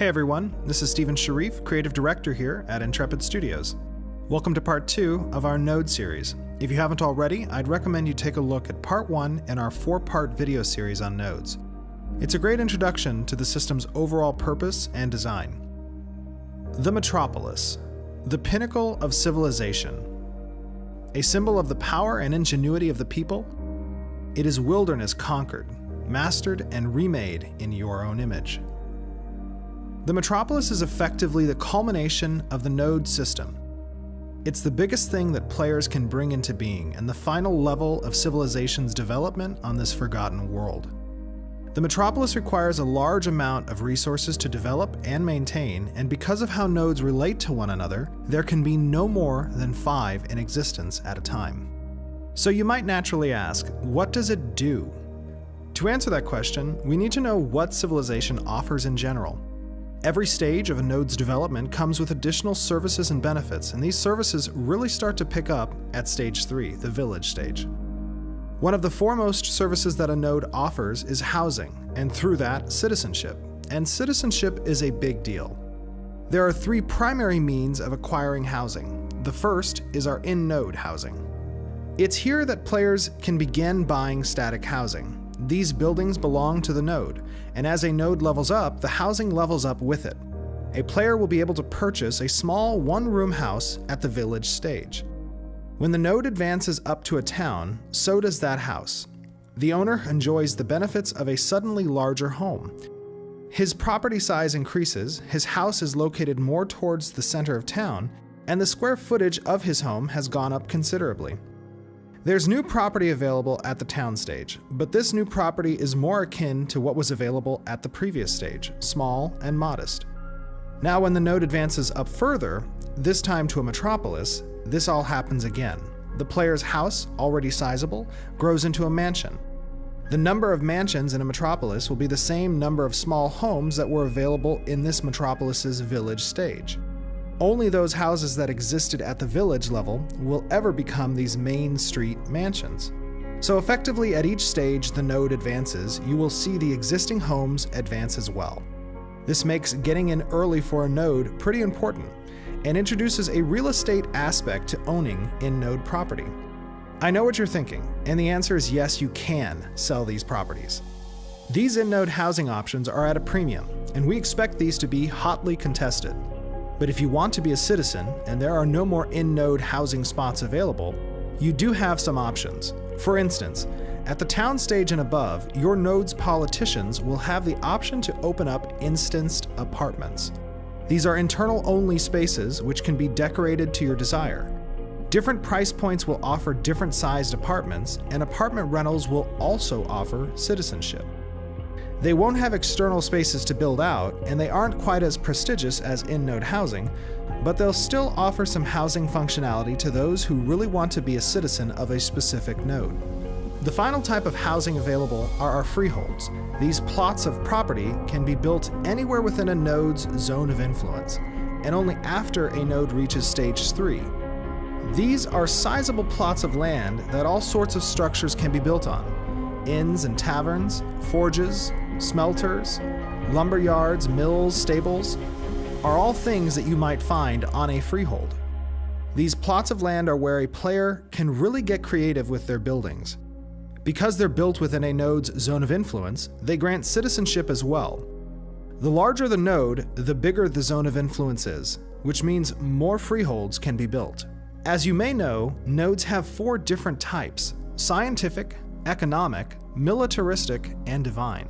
Hey everyone, this is Stephen Sharif, Creative Director here at Intrepid Studios. Welcome to part 2 of our Node series. If you haven't already, I'd recommend you take a look at part 1 in our 4-part video series on nodes. It's a great introduction to the system's overall purpose and design. The metropolis, the pinnacle of civilization. A symbol of the power and ingenuity of the people, it is wilderness conquered, mastered, and remade in your own image. The metropolis is effectively the culmination of the node system. It's the biggest thing that players can bring into being and the final level of civilization's development on this forgotten world. The metropolis requires a large amount of resources to develop and maintain, and because of how nodes relate to one another, there can be no more than 5 in existence at a time. So you might naturally ask, what does it do? To answer that question, we need to know what civilization offers in general. Every stage of a node's development comes with additional services and benefits, and these services really start to pick up at stage 3, the village stage. One of the foremost services that a node offers is housing, and through that, citizenship. And citizenship is a big deal. There are 3 primary means of acquiring housing. The first is our in-node housing. It's here that players can begin buying static housing. These buildings belong to the node, and as a node levels up, the housing levels up with it. A player will be able to purchase a small one-room house at the village stage. When the node advances up to a town, so does that house. The owner enjoys the benefits of a suddenly larger home. His property size increases, his house is located more towards the center of town, and the square footage of his home has gone up considerably. There's new property available at the town stage, but this new property is more akin to what was available at the previous stage, small and modest. Now when the node advances up further, this time to a metropolis, this all happens again. The player's house, already sizable, grows into a mansion. The number of mansions in a metropolis will be the same number of small homes that were available in this metropolis's village stage. Only those houses that existed at the village level will ever become these main street mansions. So effectively at each stage the node advances, you will see the existing homes advance as well. This makes getting in early for a node pretty important and introduces a real estate aspect to owning in-node property. I know what you're thinking, and the answer is yes, you can sell these properties. These in-node housing options are at a premium, and we expect these to be hotly contested. But if you want to be a citizen and there are no more in-node housing spots available, you do have some options. For instance, at the town stage and above, your node's politicians will have the option to open up instanced apartments. These are internal-only spaces which can be decorated to your desire. Different price points will offer different sized apartments, and apartment rentals will also offer citizenship. They won't have external spaces to build out, and they aren't quite as prestigious as in-node housing, but they'll still offer some housing functionality to those who really want to be a citizen of a specific node. The final type of housing available are our freeholds. These plots of property can be built anywhere within a node's zone of influence, and only after a node reaches stage 3. These are sizable plots of land that all sorts of structures can be built on. Inns and taverns, forges, smelters, lumber yards, mills, stables, are all things that you might find on a freehold. These plots of land are where a player can really get creative with their buildings. Because they're built within a node's zone of influence, they grant citizenship as well. The larger the node, the bigger the zone of influence is, which means more freeholds can be built. As you may know, nodes have 4 different types: scientific, economic, militaristic, and divine.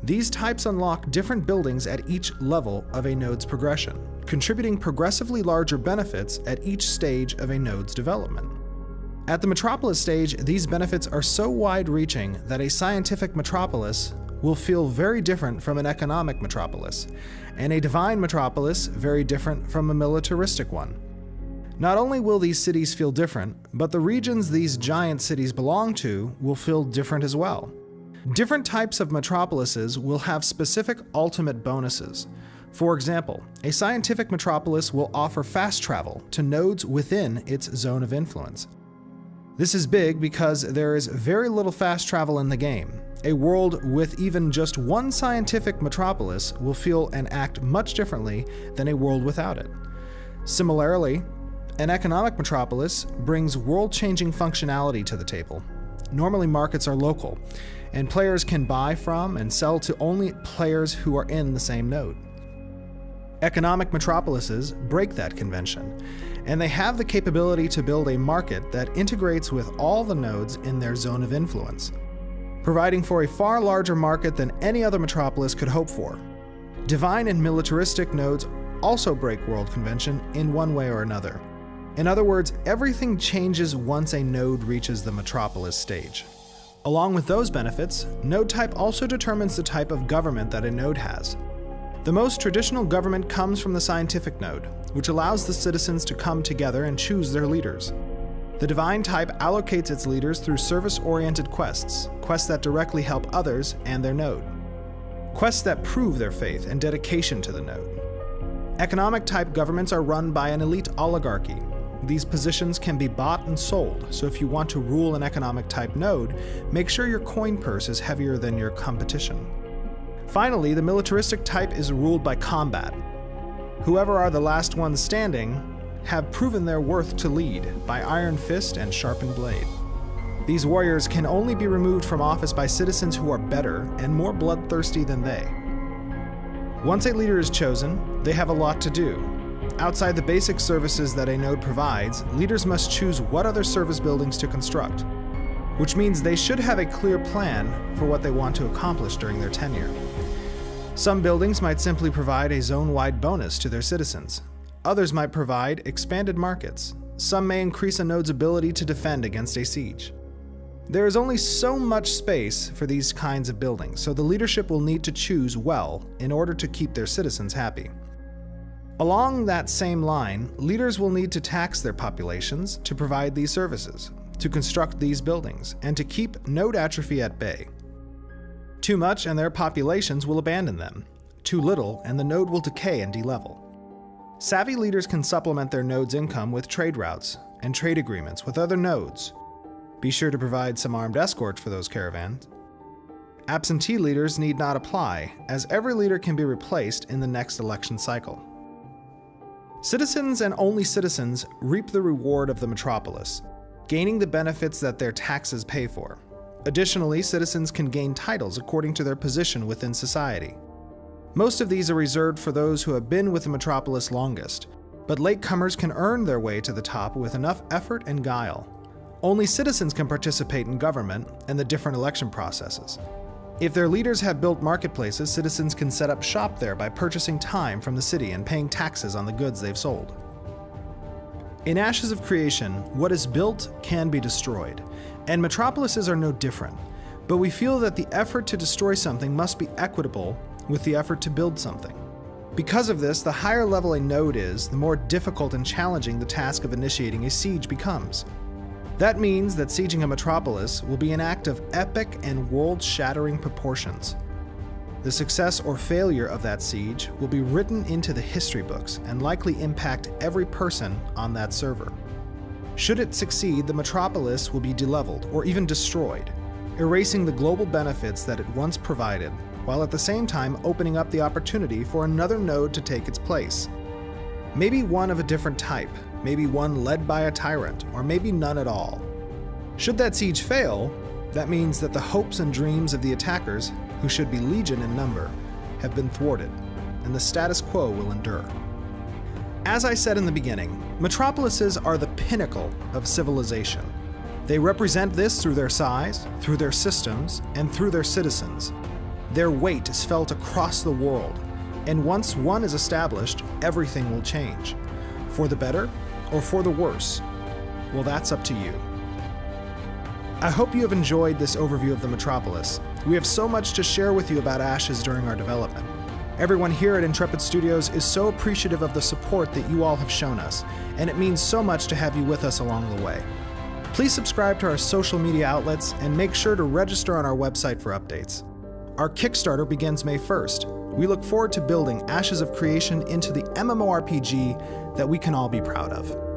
These types unlock different buildings at each level of a node's progression, contributing progressively larger benefits at each stage of a node's development. At the metropolis stage, these benefits are so wide-reaching that a scientific metropolis will feel very different from an economic metropolis, and a divine metropolis very different from a militaristic one. Not only will these cities feel different, but the regions these giant cities belong to will feel different as well. Different types of metropolises will have specific ultimate bonuses. For example, a scientific metropolis will offer fast travel to nodes within its zone of influence. This is big because there is very little fast travel in the game. A world with even just one scientific metropolis will feel and act much differently than a world without it. Similarly, an economic metropolis brings world-changing functionality to the table. Normally, markets are local, and players can buy from and sell to only players who are in the same node. Economic metropolises break that convention, and they have the capability to build a market that integrates with all the nodes in their zone of influence, providing for a far larger market than any other metropolis could hope for. Divine and militaristic nodes also break world convention in one way or another. In other words, everything changes once a node reaches the metropolis stage. Along with those benefits, node type also determines the type of government that a node has. The most traditional government comes from the scientific node, which allows the citizens to come together and choose their leaders. The divine type allocates its leaders through service-oriented quests, quests that directly help others and their node, quests that prove their faith and dedication to the node. Economic type governments are run by an elite oligarchy. These positions can be bought and sold, so if you want to rule an economic type node, make sure your coin purse is heavier than your competition. Finally, the militaristic type is ruled by combat. Whoever are the last ones standing have proven their worth to lead by iron fist and sharpened blade. These warriors can only be removed from office by citizens who are better and more bloodthirsty than they. Once a leader is chosen, they have a lot to do. Outside the basic services that a node provides, leaders must choose what other service buildings to construct, which means they should have a clear plan for what they want to accomplish during their tenure. Some buildings might simply provide a zone-wide bonus to their citizens. Others might provide expanded markets. Some may increase a node's ability to defend against a siege. There is only so much space for these kinds of buildings, so the leadership will need to choose well in order to keep their citizens happy. Along that same line, leaders will need to tax their populations to provide these services, to construct these buildings, and to keep node atrophy at bay. Too much and their populations will abandon them. Too little and the node will decay and delevel. Savvy leaders can supplement their node's income with trade routes and trade agreements with other nodes. Be sure to provide some armed escorts for those caravans. Absentee leaders need not apply, as every leader can be replaced in the next election cycle. Citizens and only citizens reap the reward of the metropolis, gaining the benefits that their taxes pay for. Additionally, citizens can gain titles according to their position within society. Most of these are reserved for those who have been with the metropolis longest, but latecomers can earn their way to the top with enough effort and guile. Only citizens can participate in government and the different election processes. If their leaders have built marketplaces, citizens can set up shop there by purchasing time from the city and paying taxes on the goods they've sold. In Ashes of Creation, what is built can be destroyed, and metropolises are no different, but we feel that the effort to destroy something must be equitable with the effort to build something. Because of this, the higher level a node is, the more difficult and challenging the task of initiating a siege becomes. That means that sieging a metropolis will be an act of epic and world-shattering proportions. The success or failure of that siege will be written into the history books and likely impact every person on that server. Should it succeed, the metropolis will be deleveled or even destroyed, erasing the global benefits that it once provided, while at the same time opening up the opportunity for another node to take its place. Maybe one of a different type, maybe one led by a tyrant, or maybe none at all. Should that siege fail, that means that the hopes and dreams of the attackers, who should be legion in number, have been thwarted, and the status quo will endure. As I said in the beginning, metropolises are the pinnacle of civilization. They represent this through their size, through their systems, and through their citizens. Their weight is felt across the world, and once one is established, everything will change. For the better or for the worse? Well, that's up to you. I hope you have enjoyed this overview of the metropolis. We have so much to share with you about Ashes during our development. Everyone here at Intrepid Studios is so appreciative of the support that you all have shown us, and it means so much to have you with us along the way. Please subscribe to our social media outlets and make sure to register on our website for updates. Our Kickstarter begins May 1st. We look forward to building Ashes of Creation into the MMORPG that we can all be proud of.